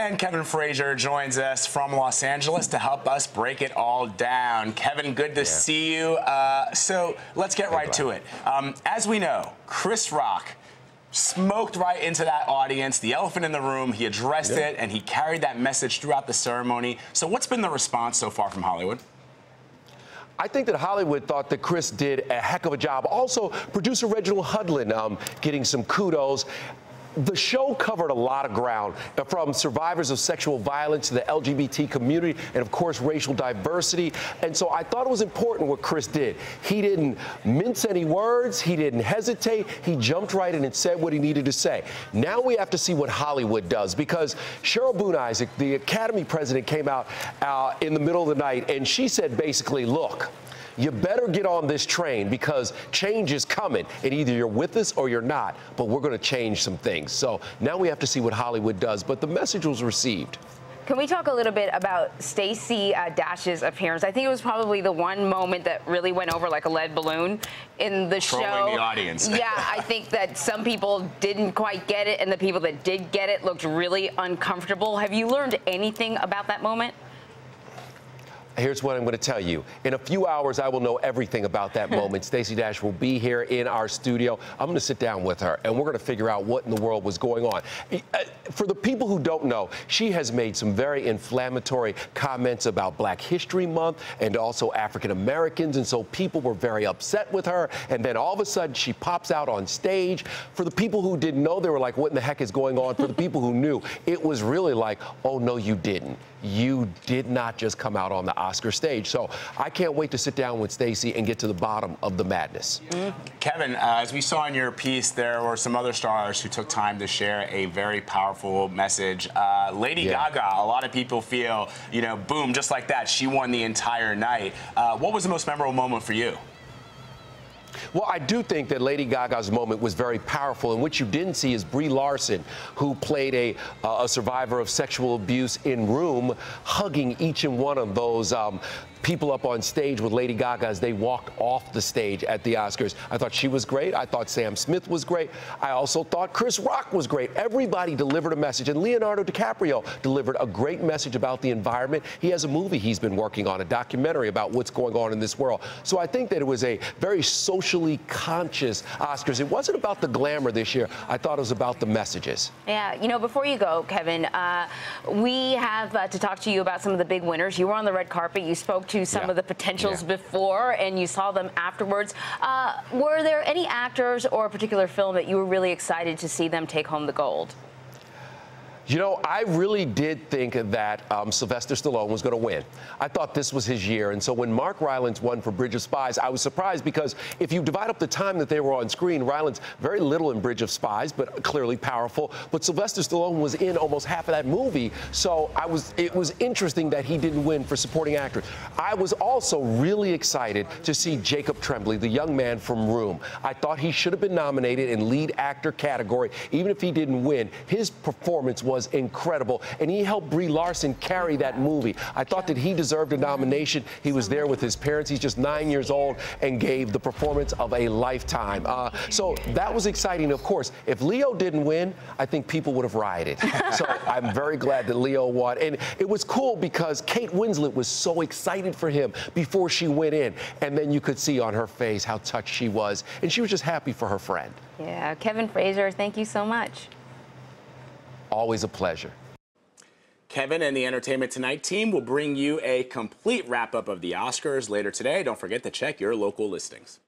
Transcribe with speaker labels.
Speaker 1: And Kevin Frazier joins us from Los Angeles to help us break it all down. Kevin, good to see you. So let's get right to it. As we know, Chris Rock smoked right into that audience, the elephant in the room. He addressed it, and he carried that message throughout the ceremony. So what's been the response so far from Hollywood?
Speaker 2: I think that Hollywood thought that Chris did a heck of a job. Also, producer Reginald Hudlin getting some kudos. The show covered a lot of ground, from survivors of sexual violence to the LGBT community and, of course, racial diversity. And so I thought it was important what Chris did. He didn't mince any words. He didn't hesitate. He jumped right in and said what he needed to say. Now we have to see what Hollywood does, because Cheryl Boone Isaac, the Academy president, came out in the middle of the night, and she said basically, look, you better get on this train because change is coming, and either you're with us or you're not, but we're going to change some things. So now we have to see what Hollywood does, but the message was received.
Speaker 3: Can we talk a little bit about Stacey Dash's appearance? I think it was probably the one moment that really went over like a lead balloon in the show.
Speaker 1: Trolling the audience.
Speaker 3: Yeah, I think that some people didn't quite get it, and the people that did get it looked really uncomfortable. Have you learned anything about that moment?
Speaker 2: Here's what I'm going to tell you. In a few hours, I will know everything about that moment. Stacey Dash will be here in our studio. I'm going to sit down with her, and we're going to figure out what in the world was going on. For the people who don't know, she has made some very inflammatory comments about Black History Month and also African Americans, and so people were very upset with her. And then all of a sudden, she pops out on stage. For the people who didn't know, they were like, what in the heck is going on? For the people who knew, it was really like, oh, no, you didn't. You did not just come out on the Oscar stage. So I can't wait to sit down with Stacey and get to the bottom of the madness.
Speaker 1: Kevin, as we saw in your piece, there were some other stars who took time to share a very powerful message. Lady Gaga, a lot of people feel, you know, boom, just like that, she won the entire night. What was the most memorable moment for you?
Speaker 2: Well, I do think that Lady Gaga's moment was very powerful, and what you didn't see is Brie Larson, who played a survivor of sexual abuse in Room, hugging each and one of those people up on stage with Lady Gaga as they walked off the stage at the Oscars. I thought she was great. I thought Sam Smith was great. I also thought Chris Rock was great. Everybody delivered a message, and Leonardo DiCaprio delivered a great message about the environment. He has a movie he's been working on, a documentary about what's going on in this world. So I think that it was a very socially conscious Oscars. It wasn't about the glamour this year. I thought it was about the messages.
Speaker 3: Yeah, you know, before you go, Kevin, we have to talk to you about some of the big winners. You were on the red carpet. You spoke to some of the potentials before, and you saw them afterwards. Were there any actors or a particular film that you were really excited to see them take home the gold?
Speaker 2: You know, I really did think that Sylvester Stallone was going to win. I thought this was his year. And so when Mark Rylance won for Bridge of Spies, I was surprised, because if you divide up the time that they were on screen, Rylance very little in Bridge of Spies, but clearly powerful. But Sylvester Stallone was in almost half of that movie. So it was interesting that he didn't win for supporting actor. I was also really excited to see Jacob Tremblay, the young man from Room. I thought he should have been nominated in lead actor category. Even if he didn't win, his performance was incredible, and he helped Brie Larson carry that movie. I thought that he deserved a nomination. He was there with his parents. He's just 9 years old and gave the performance of a lifetime. So that was exciting. Of course, if Leo didn't win, I think people would have rioted. So I'm very glad that Leo won. And it was cool because Kate Winslet was so excited for him before she went in, and then you could see on her face how touched she was, and she was just happy for her friend.
Speaker 3: Yeah, Kevin Frazier, thank you so much.
Speaker 2: Always a pleasure.
Speaker 1: Kevin and the Entertainment Tonight team will bring you a complete wrap-up of the Oscars later today. Don't forget to check your local listings.